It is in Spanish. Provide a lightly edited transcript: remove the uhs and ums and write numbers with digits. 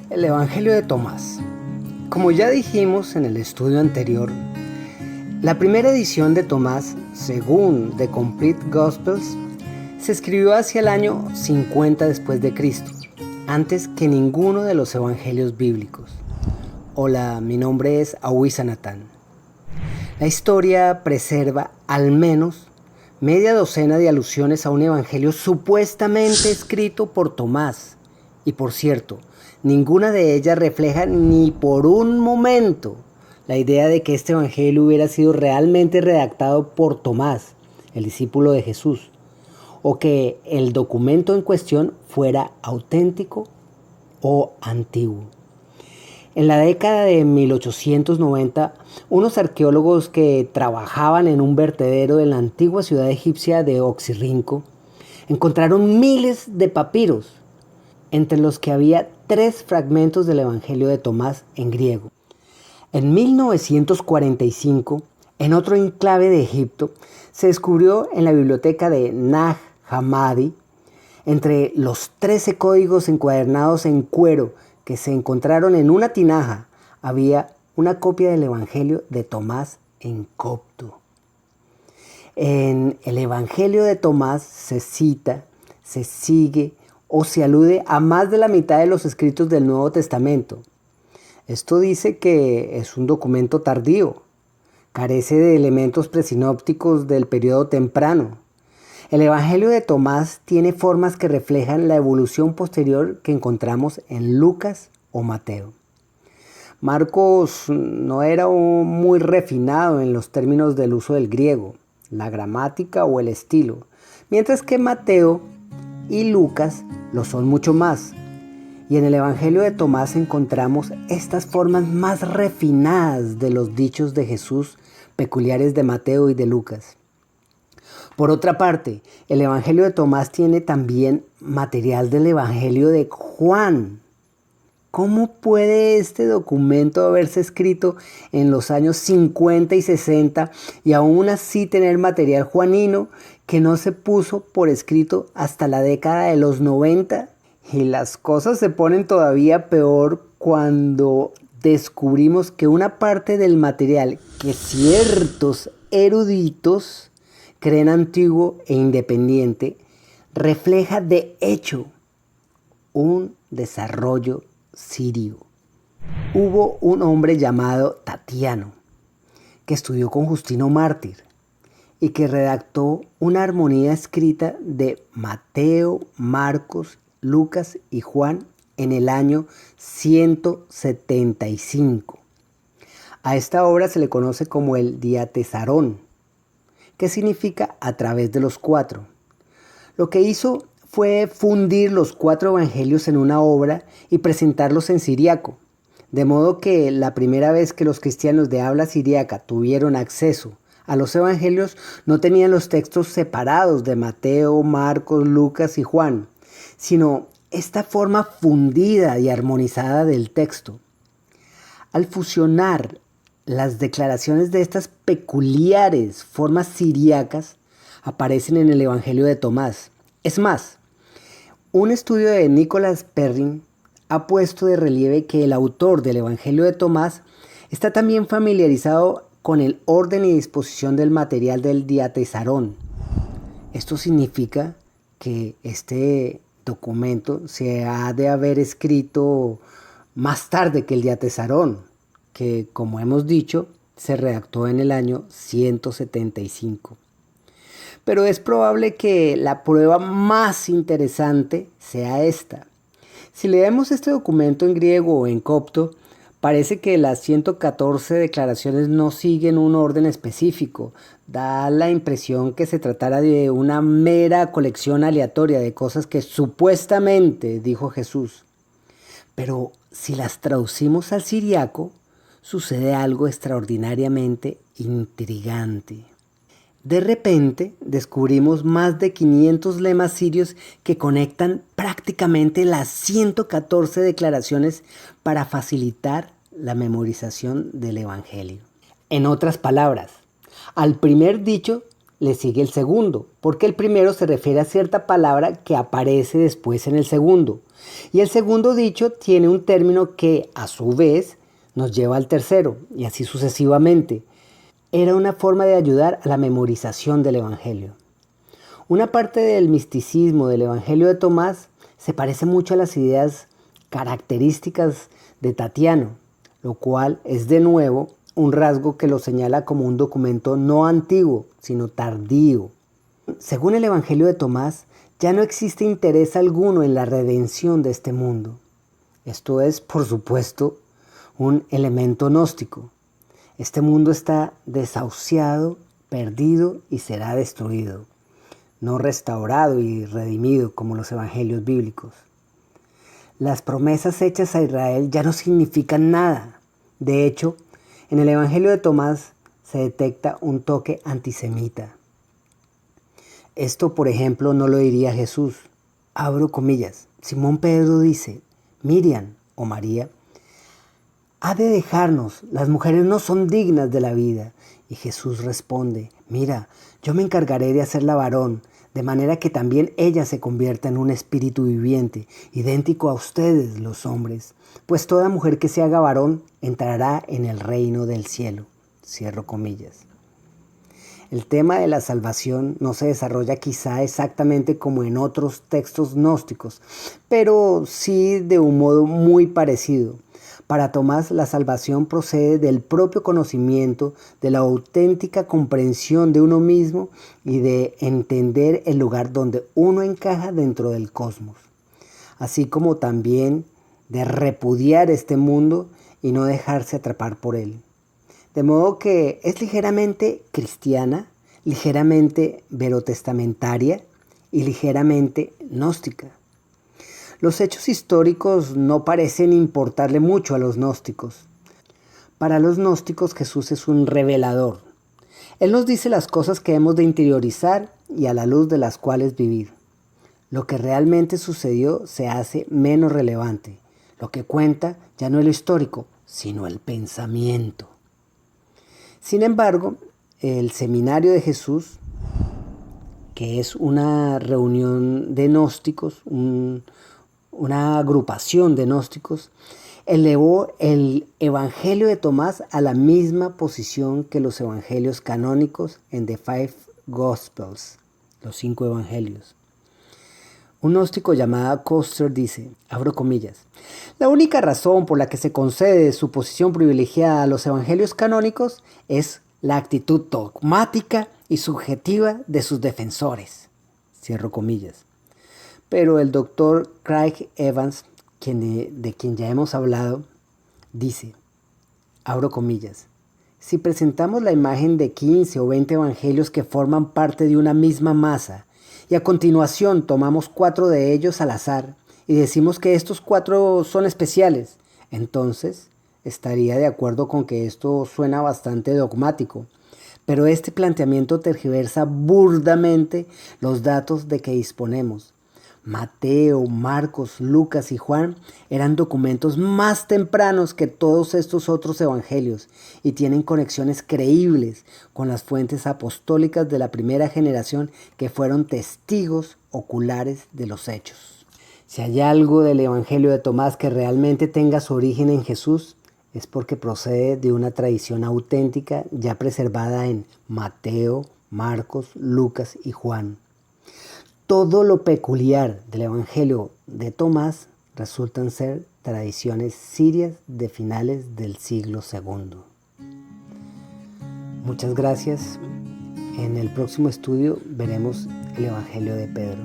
El Evangelio de Tomás. Como ya dijimos en el estudio anterior, la primera edición de Tomás, según The Complete Gospels, se escribió hacia el año 50 después de Cristo, antes que ninguno de los evangelios bíblicos. Hola, mi nombre es Awisa Natán. La historia preserva al menos media docena de alusiones a un evangelio supuestamente escrito por Tomás. Y por cierto, ninguna de ellas refleja ni por un momento la idea de que este evangelio hubiera sido realmente redactado por Tomás, el discípulo de Jesús, o que el documento en cuestión fuera auténtico o antiguo. En la década de 1890, unos arqueólogos que trabajaban en un vertedero en la antigua ciudad egipcia de Oxirrinco encontraron miles de papiros, entre los que había 3 fragmentos del Evangelio de Tomás en griego. En 1945, en otro enclave de Egipto, se descubrió en la biblioteca de Nag Hammadi, entre los 13 códigos encuadernados en cuero que se encontraron en una tinaja, había una copia del Evangelio de Tomás en copto. En el Evangelio de Tomás se cita, se sigue o se alude a más de la mitad de los escritos del Nuevo Testamento. Esto dice que es un documento tardío, carece de elementos presinópticos del periodo temprano. El Evangelio de Tomás tiene formas que reflejan la evolución posterior que encontramos en Lucas o Mateo. Marcos no era muy refinado en los términos del uso del griego, la gramática o el estilo, mientras que Mateo y Lucas lo son mucho más. Y en el Evangelio de Tomás encontramos estas formas más refinadas de los dichos de Jesús, peculiares de Mateo y de Lucas. Por otra parte, el Evangelio de Tomás tiene también material del Evangelio de Juan. ¿Cómo puede este documento haberse escrito en los años 50 y 60 y aún así tener material juanino que no se puso por escrito hasta la década de los 90? Y las cosas se ponen todavía peor cuando descubrimos que una parte del material que ciertos eruditos creen antiguo e independiente, refleja de hecho un desarrollo sirio. Hubo un hombre llamado Tatiano que estudió con Justino Mártir y que redactó una armonía escrita de Mateo, Marcos, Lucas y Juan en el año 175. A esta obra se le conoce como el Diatesarón, que significa a través de los 4. Lo que hizo fue fundir los 4 evangelios en una obra y presentarlos en siríaco, de modo que la primera vez que los cristianos de habla siríaca tuvieron acceso a los evangelios no tenían los textos separados de Mateo, Marcos, Lucas y Juan, sino esta forma fundida y armonizada del texto. Al fusionar las declaraciones de estas peculiares formas siríacas aparecen en el Evangelio de Tomás. Es más, un estudio de Nicholas Perrin ha puesto de relieve que el autor del Evangelio de Tomás está también familiarizado con el orden y disposición del material del Diatesarón. Esto significa que este documento se ha de haber escrito más tarde que el Diatesarón, que, como hemos dicho, se redactó en el año 175. Pero es probable que la prueba más interesante sea esta. Si leemos este documento en griego o en copto, parece que las 114 declaraciones no siguen un orden específico. Da la impresión que se tratara de una mera colección aleatoria de cosas que supuestamente dijo Jesús. Pero si las traducimos al siríaco, sucede algo extraordinariamente intrigante. De repente descubrimos más de 500 lemas sirios que conectan prácticamente las 114 declaraciones para facilitar la memorización del Evangelio. En otras palabras, al primer dicho le sigue el segundo, porque el primero se refiere a cierta palabra que aparece después en el segundo, Y el segundo dicho tiene un término que a su vez nos lleva al tercero, y así sucesivamente. Era una forma de ayudar a la memorización del Evangelio. Una parte del misticismo del Evangelio de Tomás se parece mucho a las ideas características de Tatiano, lo cual es de nuevo un rasgo que lo señala como un documento no antiguo, sino tardío. Según el Evangelio de Tomás, ya no existe interés alguno en la redención de este mundo. Esto es, por supuesto, un elemento gnóstico. Este mundo está desahuciado, perdido y será destruido, no restaurado y redimido como los evangelios bíblicos. Las promesas hechas a Israel ya no significan nada. De hecho, en el Evangelio de Tomás se detecta un toque antisemita. Esto, por ejemplo, no lo diría Jesús. Abro comillas. Simón Pedro dice, Miriam o María, ha de dejarnos, las mujeres no son dignas de la vida. Y Jesús responde, mira, yo me encargaré de hacerla varón, de manera que también ella se convierta en un espíritu viviente, idéntico a ustedes los hombres, pues toda mujer que se haga varón entrará en el reino del cielo. Cierro comillas. El tema de la salvación no se desarrolla quizá exactamente como en otros textos gnósticos, pero sí de un modo muy parecido. Para Tomás, la salvación procede del propio conocimiento, de la auténtica comprensión de uno mismo y de entender el lugar donde uno encaja dentro del cosmos, así como también de repudiar este mundo y no dejarse atrapar por él. De modo que es ligeramente cristiana, ligeramente verotestamentaria y ligeramente gnóstica. Los hechos históricos no parecen importarle mucho a los gnósticos. Para los gnósticos Jesús es un revelador. Él nos dice las cosas que hemos de interiorizar y a la luz de las cuales vivir. Lo que realmente sucedió se hace menos relevante. Lo que cuenta ya no es lo histórico, sino el pensamiento. Sin embargo, el seminario de Jesús, que es una reunión de gnósticos, una agrupación de gnósticos, elevó el Evangelio de Tomás a la misma posición que los evangelios canónicos en The Five Gospels, los 5 evangelios. Un gnóstico llamado Koster dice, abro comillas, la única razón por la que se concede su posición privilegiada a los evangelios canónicos es la actitud dogmática y subjetiva de sus defensores. Cierro comillas. Pero el doctor Craig Evans, de quien ya hemos hablado, dice, abro comillas, si presentamos la imagen de 15 o 20 evangelios que forman parte de una misma masa, y a continuación tomamos 4 de ellos al azar y decimos que estos 4 son especiales, entonces estaría de acuerdo con que esto suena bastante dogmático. Pero este planteamiento tergiversa burdamente los datos de que disponemos. Mateo, Marcos, Lucas y Juan eran documentos más tempranos que todos estos otros evangelios y tienen conexiones creíbles con las fuentes apostólicas de la primera generación que fueron testigos oculares de los hechos. Si hay algo del Evangelio de Tomás que realmente tenga su origen en Jesús, es porque procede de una tradición auténtica ya preservada en Mateo, Marcos, Lucas y Juan. Todo lo peculiar del Evangelio de Tomás resultan ser tradiciones sirias de finales del siglo II. Muchas gracias. En el próximo estudio veremos el Evangelio de Pedro.